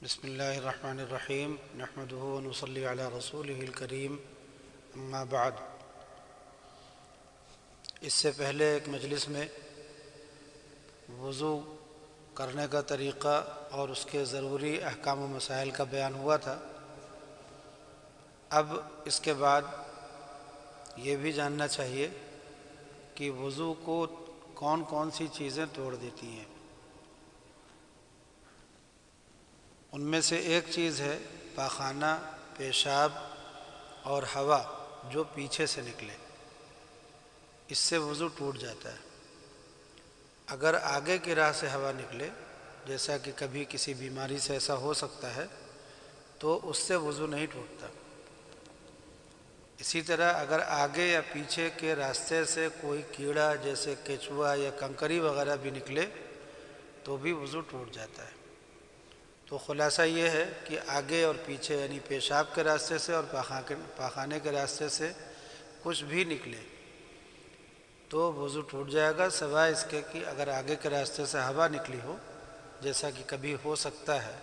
بسم اللہ الرحمن الرحیم نحمدہ ونصلی علی رسولہ الکریم اما بعد۔ اس سے پہلے ایک مجلس میں وضو کرنے کا طریقہ اور اس کے ضروری احکام و مسائل کا بیان ہوا تھا۔ اب اس کے بعد یہ بھی جاننا چاہیے کہ وضو کو کون کون سی چیزیں توڑ دیتی ہیں۔ ان میں سے ایک چیز ہے پاخانہ، پیشاب اور ہوا جو پیچھے سے نکلے، اس سے وضو ٹوٹ جاتا ہے۔ اگر آگے کی راہ سے ہوا نکلے، جیسا کہ کبھی کسی بیماری سے ایسا ہو سکتا ہے، تو اس سے وضو نہیں ٹوٹتا۔ اسی طرح اگر آگے یا پیچھے کے راستے سے کوئی کیڑا جیسے کیچوا یا کنکری وغیرہ بھی نکلے تو بھی وضو ٹوٹ جاتا ہے۔ تو خلاصہ یہ ہے کہ آگے اور پیچھے یعنی پیشاب کے راستے سے اور پاخانے کے راستے سے کچھ بھی نکلے تو وضو ٹوٹ جائے گا، سوائے اس کے کہ اگر آگے کے راستے سے ہوا نکلی ہو، جیسا کہ کبھی ہو سکتا ہے،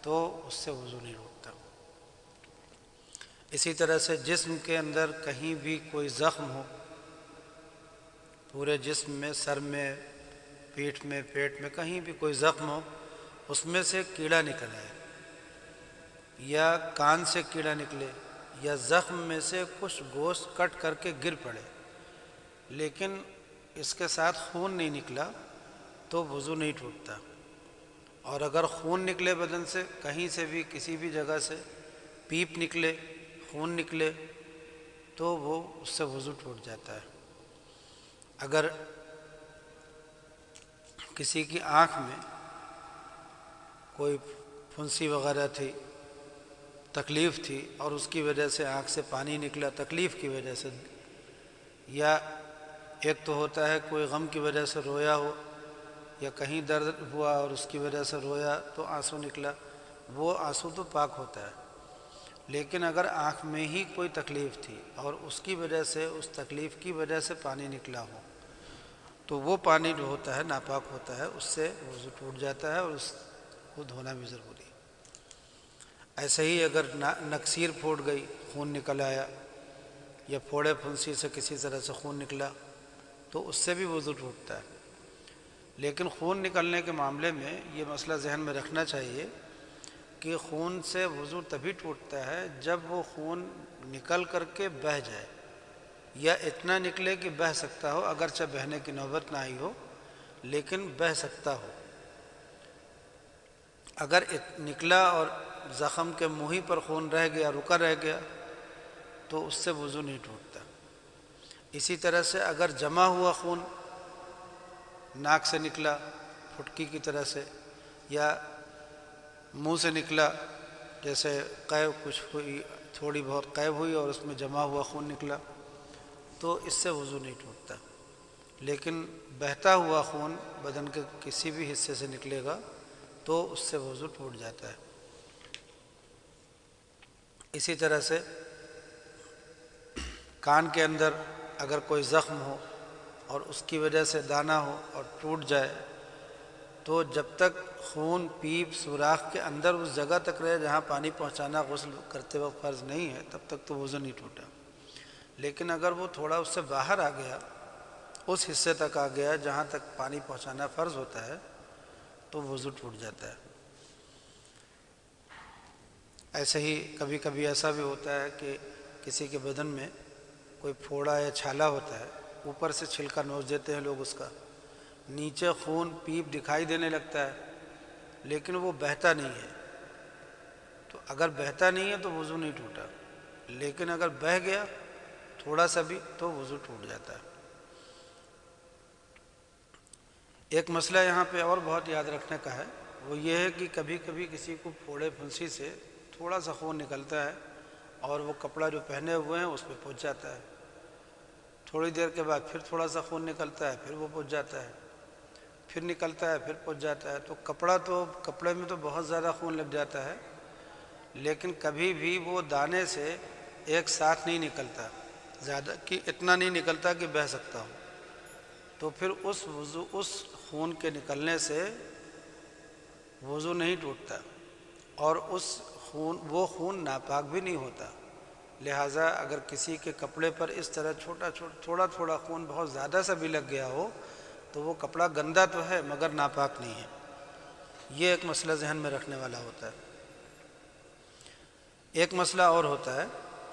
تو اس سے وضو نہیں ٹوٹتا۔ اسی طرح سے جسم کے اندر کہیں بھی کوئی زخم ہو، پورے جسم میں، سر میں، پیٹھ میں، پیٹ میں، کہیں بھی کوئی زخم ہو، اس میں سے کیڑا نکل آئے یا کان سے کیڑا نکلے یا زخم میں سے کچھ گوشت کٹ کر کے گر پڑے لیکن اس کے ساتھ خون نہیں نکلا تو وضو نہیں ٹوٹتا۔ اور اگر خون نکلے بدن سے، کہیں سے بھی، کسی بھی جگہ سے پیپ نکلے، خون نکلے، تو وہ اس سے وضو ٹوٹ جاتا ہے۔ اگر کسی کی آنکھ میں کوئی پھنسی وغیرہ تھی، تکلیف تھی، اور اس کی وجہ سے آنکھ سے پانی نکلا تکلیف کی وجہ سے، یا ایک تو ہوتا ہے کوئی غم کی وجہ سے رویا ہو یا کہیں درد ہوا اور اس کی وجہ سے رویا تو آنسو نکلا، وہ آنسو تو پاک ہوتا ہے۔ لیکن اگر آنکھ میں ہی کوئی تکلیف تھی اور اس کی وجہ سے، اس تکلیف کی وجہ سے پانی نکلا ہو تو وہ پانی جو ہوتا ہے ناپاک ہوتا ہے، اس سے وضو ٹوٹ جاتا ہے اور اس کو دھونا بھی ضروری ہے۔ ایسے ہی اگر نکسیر پھوٹ گئی، خون نکل آیا، یا پھوڑے پھنسی سے کسی طرح سے خون نکلا تو اس سے بھی وضو ٹوٹتا ہے۔ لیکن خون نکلنے کے معاملے میں یہ مسئلہ ذہن میں رکھنا چاہیے کہ خون سے وضو تبھی ٹوٹتا ہے جب وہ خون نکل کر کے بہہ جائے، یا اتنا نکلے کہ بہہ سکتا ہو، اگرچہ بہنے کی نوبت نہ آئی ہو لیکن بہہ سکتا ہو۔ اگر نکلا اور زخم کے منہ ہی پر خون رہ گیا، رکا رہ گیا، تو اس سے وضو نہیں ٹوٹتا۔ اسی طرح سے اگر جمع ہوا خون ناک سے نکلا پھٹکی کی طرح سے، یا منہ سے نکلا، جیسے قے کچھ ہوئی، تھوڑی بہت قے ہوئی اور اس میں جمع ہوا خون نکلا، تو اس سے وضو نہیں ٹوٹتا۔ لیکن بہتا ہوا خون بدن کے کسی بھی حصے سے نکلے گا تو اس سے وضو ٹوٹ جاتا ہے۔ اسی طرح سے کان کے اندر اگر کوئی زخم ہو اور اس کی وجہ سے دانہ ہو اور ٹوٹ جائے تو جب تک خون پیپ سوراخ کے اندر اس جگہ تک رہے جہاں پانی پہنچانا غسل کرتے وقت فرض نہیں ہے، تب تک تو وضو نہیں ٹوٹا۔ لیکن اگر وہ تھوڑا اس سے باہر آ گیا، اس حصے تک آ گیا جہاں تک پانی پہنچانا فرض ہوتا ہے، تو وضو ٹوٹ جاتا ہے۔ ایسے ہی کبھی کبھی ایسا بھی ہوتا ہے کہ کسی کے بدن میں کوئی پھوڑا یا چھالا ہوتا ہے، اوپر سے چھلکا نوچ دیتے ہیں لوگ اس کا، نیچے خون پیپ دکھائی دینے لگتا ہے لیکن وہ بہتا نہیں ہے، تو اگر بہتا نہیں ہے تو وضو نہیں ٹوٹا، لیکن اگر بہہ گیا تھوڑا سا بھی تو وضو ٹوٹ جاتا ہے۔ ایک مسئلہ یہاں پہ اور بہت یاد رکھنے کا ہے، وہ یہ ہے کہ کبھی کبھی کسی کو پھوڑے پھنسی سے تھوڑا سا خون نکلتا ہے اور وہ کپڑا جو پہنے ہوئے ہیں اس پہ پہنچ جاتا ہے، تھوڑی دیر کے بعد پھر تھوڑا سا خون نکلتا ہے، پھر وہ پہنچ جاتا ہے، پھر نکلتا ہے، پھر پہنچ جاتا ہے، تو کپڑے میں تو بہت زیادہ خون لگ جاتا ہے، لیکن کبھی بھی وہ دانے سے ایک ساتھ نہیں نکلتا، زیادہ کہ اتنا نہیں نکلتا کہ بہہ سکتا ہو، تو پھر اس خون کے نکلنے سے وضو نہیں ٹوٹتا، اور وہ خون ناپاک بھی نہیں ہوتا، لہٰذا اگر کسی کے کپڑے پر اس طرح تھوڑا تھوڑا خون بہت زیادہ سا بھی لگ گیا ہو تو وہ کپڑا گندا تو ہے مگر ناپاک نہیں ہے۔ یہ ایک مسئلہ ذہن میں رکھنے والا ہوتا ہے۔ ایک مسئلہ اور ہوتا ہے،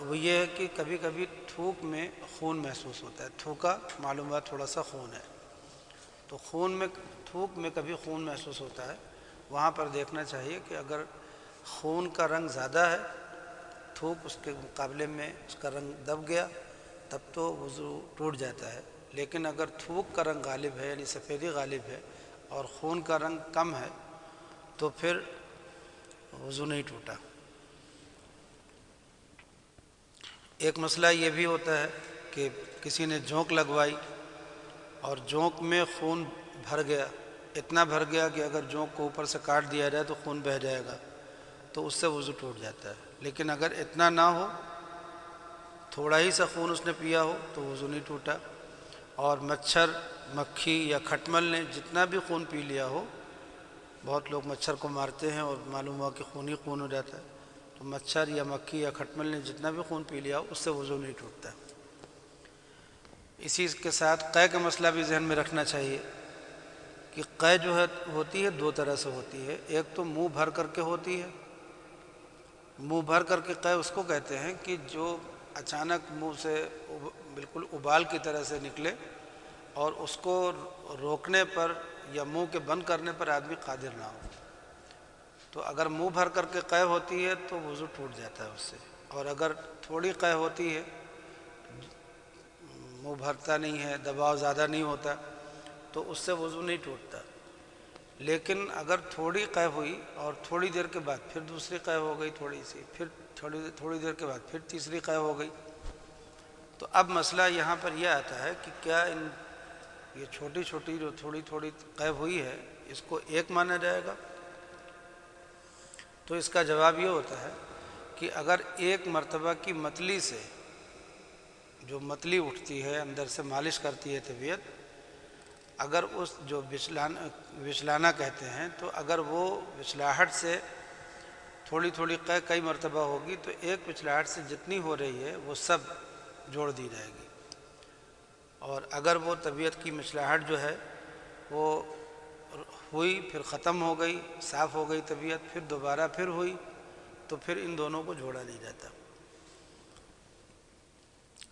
وہ یہ ہے کہ کبھی کبھی تھوک میں خون محسوس ہوتا ہے، تھوکا معلوم ہوا تھوڑا سا خون ہے، تو تھوک میں کبھی خون محسوس ہوتا ہے، وہاں پر دیکھنا چاہیے کہ اگر خون کا رنگ زیادہ ہے، تھوک اس کے مقابلے میں اس کا رنگ دب گیا، تب تو وضو ٹوٹ جاتا ہے۔ لیکن اگر تھوک کا رنگ غالب ہے، یعنی سفیدی غالب ہے، اور خون کا رنگ کم ہے، تو پھر وضو نہیں ٹوٹا۔ ایک مسئلہ یہ بھی ہوتا ہے کہ کسی نے جونک لگوائی اور جونک میں خون بھر گیا، اتنا بھر گیا کہ اگر جونک کو اوپر سے کاٹ دیا جائے تو خون بہہ جائے گا، تو اس سے وضو ٹوٹ جاتا ہے۔ لیکن اگر اتنا نہ ہو، تھوڑا ہی سا خون اس نے پیا ہو، تو وضو نہیں ٹوٹا۔ اور مچھر، مکھی یا کھٹمل نے جتنا بھی خون پی لیا ہو، بہت لوگ مچھر کو مارتے ہیں اور معلوم ہوا کہ خون ہی خون ہو جاتا ہے، تو مچھر یا مکھی یا کھٹمل نے جتنا بھی خون پی لیا ہو، اس سے وضو نہیں ٹوٹتا۔ اسی کے ساتھ قے کا مسئلہ بھی ذہن میں رکھنا چاہیے کہ قے جو ہوتی ہے دو طرح سے ہوتی ہے۔ ایک تو منہ بھر کر کے ہوتی ہے، منہ بھر کر کے قے اس کو کہتے ہیں کہ جو اچانک منہ سے بالکل ابال کی طرح سے نکلے اور اس کو روکنے پر یا منہ کے بند کرنے پر آدمی قادر نہ ہو، تو اگر منہ بھر کر کے قے ہوتی ہے تو وضو ٹوٹ جاتا ہے اس سے۔ اور اگر تھوڑی قے ہوتی ہے، منہ بھرتا نہیں ہے، دباؤ زیادہ نہیں ہوتا، تو اس سے وضو نہیں ٹوٹتا۔ لیکن اگر تھوڑی قے ہوئی اور تھوڑی دیر کے بعد پھر دوسری قے ہو گئی، تھوڑی سی، پھر تھوڑی دیر کے بعد پھر تیسری قے ہو گئی، تو اب مسئلہ یہاں پر یہ آتا ہے کہ کیا یہ چھوٹی چھوٹی جو تھوڑی تھوڑی قے ہوئی ہے، اس کو ایک مانا جائے گا؟ تو اس کا جواب یہ ہوتا ہے کہ اگر ایک مرتبہ کی متلی سے، جو متلی اٹھتی ہے اندر سے مالش کرتی ہے طبیعت، اگر اس جو وچلانا کہتے ہیں، تو اگر وہ وچلاہٹ سے تھوڑی تھوڑی قے کئی مرتبہ ہوگی تو ایک وچلاہٹ سے جتنی ہو رہی ہے وہ سب جوڑ دی جائے گی۔ اور اگر وہ طبیعت کی مچلاہٹ جو ہے وہ ہوئی پھر ختم ہو گئی، صاف ہو گئی طبیعت، پھر دوبارہ پھر ہوئی، تو پھر ان دونوں کو جوڑا نہیں جاتا۔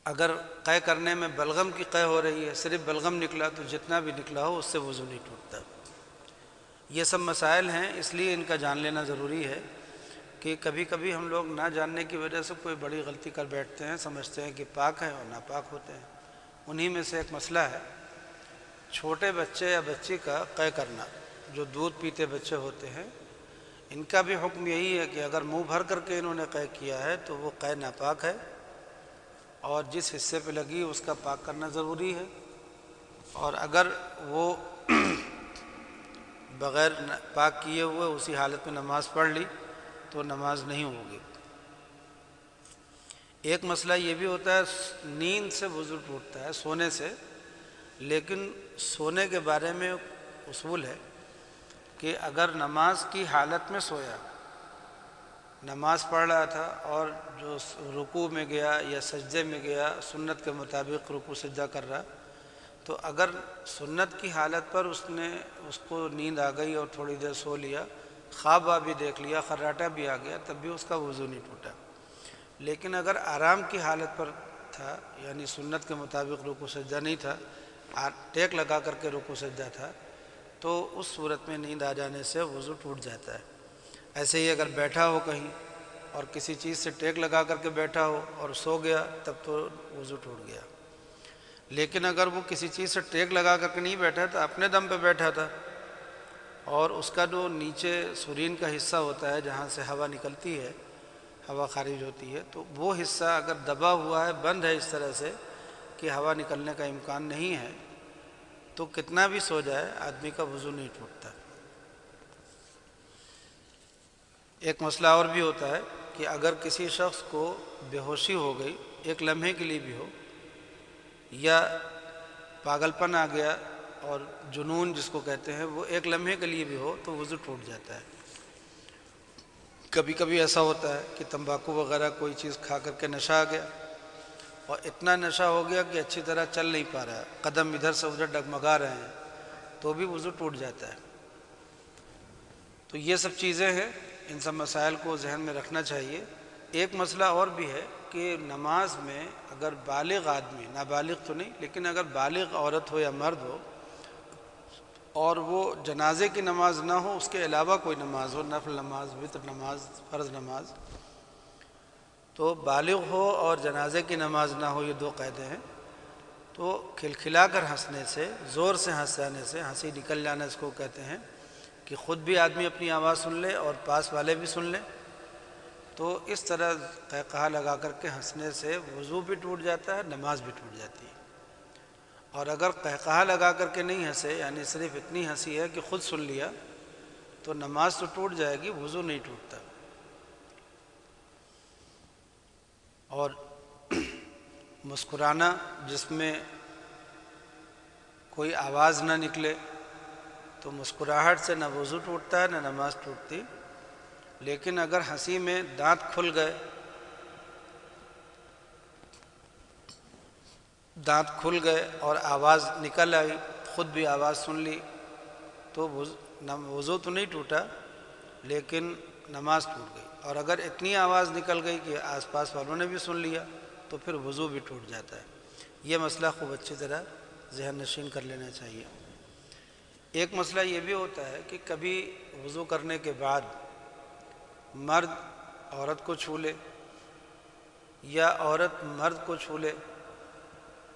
اگر قے کرنے میں بلغم کی قے ہو رہی ہے، صرف بلغم نکلا، تو جتنا بھی نکلا ہو اس سے وضو نہیں ٹوٹتا۔ یہ سب مسائل ہیں، اس لیے ان کا جان لینا ضروری ہے کہ کبھی کبھی ہم لوگ نہ جاننے کی وجہ سے کوئی بڑی غلطی کر بیٹھتے ہیں، سمجھتے ہیں کہ پاک ہیں اور ناپاک ہوتے ہیں۔ انہی میں سے ایک مسئلہ ہے چھوٹے بچے یا بچی کا قے کرنا، جو دودھ پیتے بچے ہوتے ہیں، ان کا بھی حکم یہی ہے کہ اگر منہ بھر کر کے انہوں نے قے کیا ہے تو وہ قے ناپاک ہے، اور جس حصے پہ لگی اس کا پاک کرنا ضروری ہے، اور اگر وہ بغیر پاک کیے ہوئے اسی حالت میں نماز پڑھ لی تو نماز نہیں ہوگی۔ ایک مسئلہ یہ بھی ہوتا ہے، نیند سے وضو ٹوٹتا ہے، سونے سے، لیکن سونے کے بارے میں اصول ہے کہ اگر نماز کی حالت میں سویا، نماز پڑھ رہا تھا اور جو رکوع میں گیا یا سجدے میں گیا، سنت کے مطابق رکوع سجدہ کر رہا، تو اگر سنت کی حالت پر اس کو نیند آ گئی اور تھوڑی دیر سو لیا، خواب بھی دیکھ لیا، خراٹہ بھی آ گیا، تب بھی اس کا وضو نہیں ٹوٹا۔ لیکن اگر آرام کی حالت پر تھا، یعنی سنت کے مطابق رکوع سجدہ نہیں تھا، ٹیک لگا کر کے رکوع سجدہ تھا، تو اس صورت میں نیند آ جانے سے وضو ٹوٹ جاتا ہے۔ ایسے ہی اگر بیٹھا ہو کہیں اور کسی چیز سے ٹیک لگا کر کے بیٹھا ہو اور سو گیا، تب تو وضو ٹوٹ گیا۔ لیکن اگر وہ کسی چیز سے ٹیک لگا کر کے نہیں بیٹھا تھا، اپنے دم پہ بیٹھا تھا، اور اس کا جو نیچے سرین کا حصہ ہوتا ہے جہاں سے ہوا نکلتی ہے، ہوا خارج ہوتی ہے، تو وہ حصہ اگر دبا ہوا ہے، بند ہے اس طرح سے کہ ہوا نکلنے کا امکان نہیں ہے، تو کتنا بھی سو جائے آدمی کا وضو نہیں ٹوٹتا۔ ایک مسئلہ اور بھی ہوتا ہے کہ اگر کسی شخص کو بے ہوشی ہو گئی، ایک لمحے کے لیے بھی ہو، یا پاگل پن آ گیا اور جنون جس کو کہتے ہیں وہ ایک لمحے کے لیے بھی ہو، تو وضو ٹوٹ جاتا ہے۔ کبھی کبھی ایسا ہوتا ہے کہ تمباکو وغیرہ کوئی چیز کھا کر کے نشہ آ گیا اور اتنا نشہ ہو گیا کہ اچھی طرح چل نہیں پا رہا ہے، قدم ادھر سے ادھر ڈگمگا رہے ہیں، تو بھی وضو ٹوٹ جاتا ہے۔ تو یہ سب چیزیں ہیں، ان سب مسائل کو ذہن میں رکھنا چاہیے۔ ایک مسئلہ اور بھی ہے کہ نماز میں اگر بالغ آدمی، نابالغ تو نہیں لیکن اگر بالغ عورت ہو یا مرد ہو اور وہ جنازے کی نماز نہ ہو، اس کے علاوہ کوئی نماز ہو، نفل نماز، وتر نماز، فرض نماز، تو بالغ ہو اور جنازے کی نماز نہ ہو، یہ دو قاعدے ہیں، تو کھلکھلا کر ہنسنے سے، زور سے ہنس جانے سے، ہنسی نکل جانا اس کو کہتے ہیں کہ خود بھی آدمی اپنی آواز سن لے اور پاس والے بھی سن لیں، تو اس طرح قہقہا لگا کر کے ہنسنے سے وضو بھی ٹوٹ جاتا ہے، نماز بھی ٹوٹ جاتی ہے۔ اور اگر قہقہا لگا کر کے نہیں ہنسے، یعنی صرف اتنی ہنسی ہے کہ خود سن لیا، تو نماز تو ٹوٹ جائے گی، وضو نہیں ٹوٹتا۔ اور مسکرانا جس میں کوئی آواز نہ نکلے، تو مسکراہٹ سے نہ وضو ٹوٹتا ہے نہ نماز ٹوٹتی، لیکن اگر ہنسی میں دانت کھل گئے، اور آواز نکل آئی، خود بھی آواز سن لی، تو وضو تو نہیں ٹوٹا لیکن نماز ٹوٹ گئی۔ اور اگر اتنی آواز نکل گئی کہ آس پاس والوں نے بھی سن لیا، تو پھر وضو بھی ٹوٹ جاتا ہے۔ یہ مسئلہ خوب اچھی طرح ذہن نشین کر لینا چاہیے۔ ایک مسئلہ یہ بھی ہوتا ہے کہ کبھی وضو کرنے کے بعد مرد عورت کو چھو لے یا عورت مرد کو چھو لے،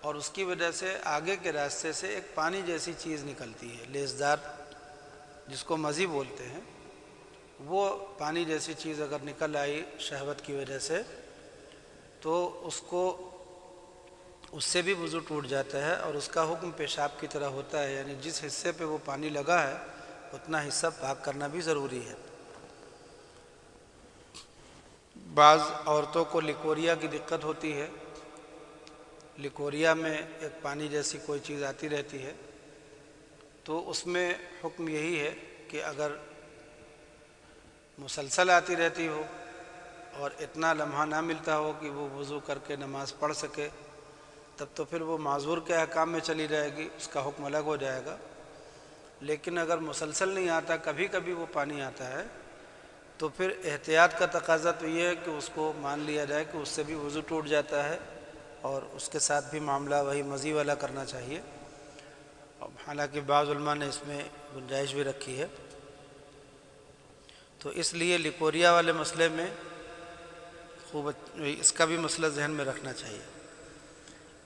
اور اس کی وجہ سے آگے کے راستے سے ایک پانی جیسی چیز نکلتی ہے، لیسدار، جس کو مزی بولتے ہیں، وہ پانی جیسی چیز اگر نکل آئی شہوت کی وجہ سے، تو اس سے بھی وضو ٹوٹ جاتا ہے، اور اس کا حکم پیشاب کی طرح ہوتا ہے، یعنی جس حصے پہ وہ پانی لگا ہے اتنا حصہ پاک کرنا بھی ضروری ہے۔ بعض عورتوں کو لیکوریا کی دقت ہوتی ہے، لیکوریا میں ایک پانی جیسی کوئی چیز آتی رہتی ہے، تو اس میں حکم یہی ہے کہ اگر مسلسل آتی رہتی ہو اور اتنا لمحہ نہ ملتا ہو کہ وہ وضو کر کے نماز پڑھ سکے، تب تو پھر وہ معذور کے احکام میں چلی رہے گی، اس کا حکم الگ ہو جائے گا۔ لیکن اگر مسلسل نہیں آتا، کبھی کبھی وہ پانی آتا ہے، تو پھر احتیاط کا تقاضا تو یہ ہے کہ اس کو مان لیا جائے کہ اس سے بھی وضو ٹوٹ جاتا ہے، اور اس کے ساتھ بھی معاملہ وہی مزی والا کرنا چاہیے۔ حالانکہ بعض علماء نے اس میں گنجائش بھی رکھی ہے، تو اس لیے لیکوریا والے مسئلے میں خوب اس کا بھی مسئلہ ذہن میں رکھنا چاہیے۔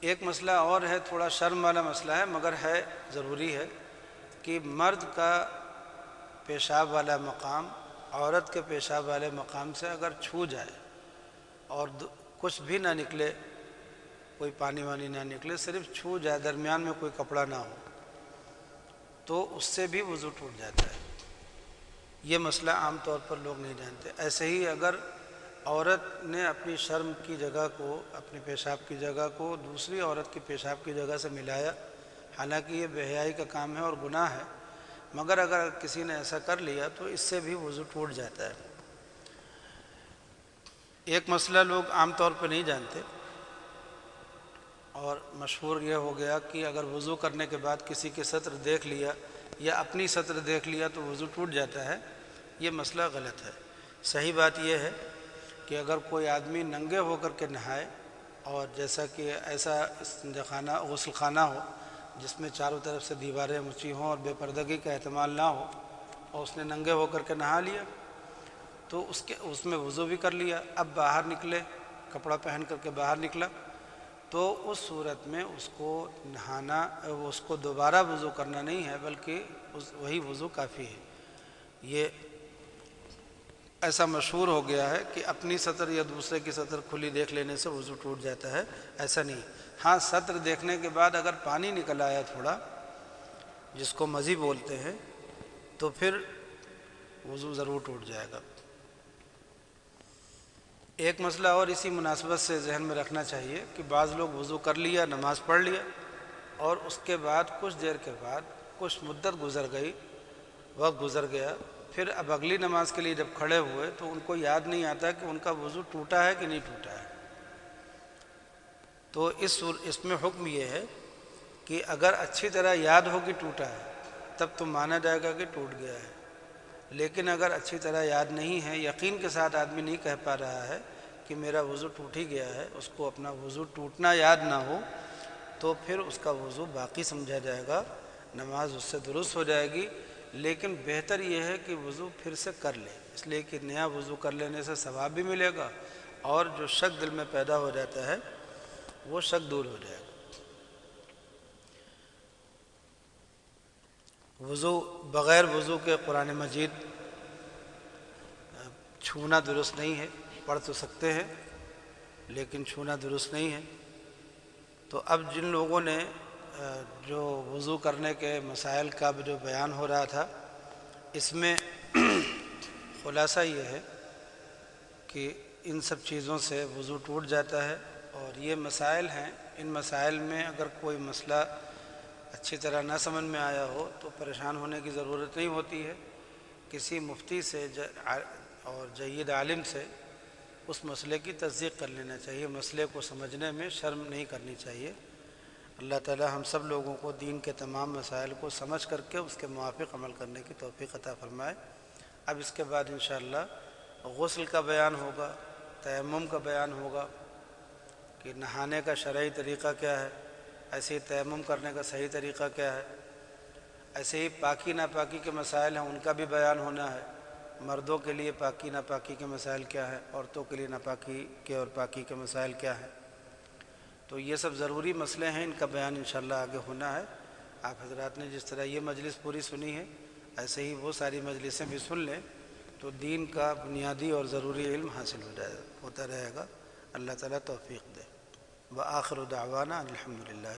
ایک مسئلہ اور ہے، تھوڑا شرم والا مسئلہ ہے مگر ہے ضروری ہے، کہ مرد کا پیشاب والا مقام عورت کے پیشاب والے مقام سے اگر چھو جائے اور کچھ بھی نہ نکلے، کوئی پانی وانی نہ نکلے، صرف چھو جائے، درمیان میں کوئی کپڑا نہ ہو، تو اس سے بھی وضو ٹوٹ جاتا ہے۔ یہ مسئلہ عام طور پر لوگ نہیں جانتے۔ ایسے ہی اگر عورت نے اپنی شرم کی جگہ کو، اپنے پیشاب کی جگہ کو دوسری عورت کی پیشاب کی جگہ سے ملایا، حالانکہ یہ بے حیائی کا کام ہے اور گناہ ہے، مگر اگر کسی نے ایسا کر لیا تو اس سے بھی وضو ٹوٹ جاتا ہے۔ ایک مسئلہ لوگ عام طور پہ نہیں جانتے اور مشہور یہ ہو گیا کہ اگر وضو کرنے کے بعد کسی کے سطر دیکھ لیا یا اپنی سطر دیکھ لیا تو وضو ٹوٹ جاتا ہے۔ یہ مسئلہ غلط ہے۔ صحیح بات یہ ہے کہ اگر کوئی آدمی ننگے ہو کر کے نہائے، اور جیسا کہ ایسا استنجا خانہ، غسل خانہ ہو جس میں چاروں طرف سے دیواریں اونچی ہوں اور بے پردگی کا احتمال نہ ہو، اور اس نے ننگے ہو کر کے نہا لیا، تو اس میں وضو بھی کر لیا، اب باہر نکلے، کپڑا پہن کر کے باہر نکلا، تو اس صورت میں اس کو نہانا، اس کو دوبارہ وضو کرنا نہیں ہے، بلکہ وہی وضو کافی ہے۔ یہ ایسا مشہور ہو گیا ہے کہ اپنی سطر یا دوسرے کی سطر کھلی دیکھ لینے سے وضو ٹوٹ جاتا ہے، ایسا نہیں۔ ہاں، سطر دیکھنے کے بعد اگر پانی نکل آیا تھوڑا، جس کو مزی بولتے ہیں، تو پھر وضو ضرور ٹوٹ جائے گا۔ ایک مسئلہ اور اسی مناسبت سے ذہن میں رکھنا چاہیے کہ بعض لوگ وضو کر لیا، نماز پڑھ لیا، اور اس کے بعد کچھ دیر کے بعد، کچھ مدت گزر گئی، وقت گزر گیا، پھر اب اگلی نماز کے لیے جب کھڑے ہوئے تو ان کو یاد نہیں آتا کہ ان کا وضو ٹوٹا ہے کہ نہیں ٹوٹا ہے. تو اس میں حکم یہ ہے کہ اگر اچھی طرح یاد ہو کہ ٹوٹا ہے تب تو مانا جائے گا کہ ٹوٹ گیا ہے. لیکن اگر اچھی طرح یاد نہیں ہے، یقین کے ساتھ آدمی نہیں کہہ پا رہا ہے کہ میرا وضو ٹوٹ ہی گیا ہے، اس کو اپنا وضو ٹوٹنا یاد نہ ہو، تو پھر اس کا وضو باقی سمجھا جائے گا، نماز اس سے درست ہو جائے گی. لیکن بہتر یہ ہے کہ وضو پھر سے کر لے، اس لیے کہ نیا وضو کر لینے سے ثواب بھی ملے گا اور جو شک دل میں پیدا ہو جاتا ہے وہ شک دور ہو جائے گا. وضو بغیر وضو کے قرآن مجید چھونا درست نہیں ہے. پڑھ تو سکتے ہیں لیکن چھونا درست نہیں ہے. تو اب جن لوگوں نے جو وضو کرنے کے مسائل کا جو بیان ہو رہا تھا، اس میں خلاصہ یہ ہے کہ ان سب چیزوں سے وضو ٹوٹ جاتا ہے. اور یہ مسائل ہیں، ان مسائل میں اگر کوئی مسئلہ اچھی طرح نہ سمجھ میں آیا ہو تو پریشان ہونے کی ضرورت نہیں ہوتی ہے. کسی مفتی سے اور جید عالم سے اس مسئلے کی تصدیق کر لینا چاہیے. مسئلے کو سمجھنے میں شرم نہیں کرنی چاہیے. اللہ تعالی ہم سب لوگوں کو دین کے تمام مسائل کو سمجھ کر کے اس کے موافق عمل کرنے کی توفیق عطا فرمائے. اب اس کے بعد انشاءاللہ غسل کا بیان ہوگا، تیمم کا بیان ہوگا کہ نہانے کا شرعی طریقہ کیا ہے، ایسے ہی تیمم کرنے کا صحیح طریقہ کیا ہے، ایسے ہی پاکی ناپاکی کے مسائل ہیں ان کا بھی بیان ہونا ہے. مردوں کے لیے پاکی ناپاکی کے مسائل کیا ہے، عورتوں کے لیے ناپاکی کے اور پاکی کے مسائل کیا ہیں. تو یہ سب ضروری مسئلے ہیں، ان کا بیان انشاءاللہ آگے ہونا ہے. آپ حضرات نے جس طرح یہ مجلس پوری سنی ہے ایسے ہی وہ ساری مجلسیں بھی سن لیں تو دین کا بنیادی اور ضروری علم حاصل ہوتا رہے گا. اللہ تعالیٰ توفیق دے. وآخر دعوانا الحمدللہ.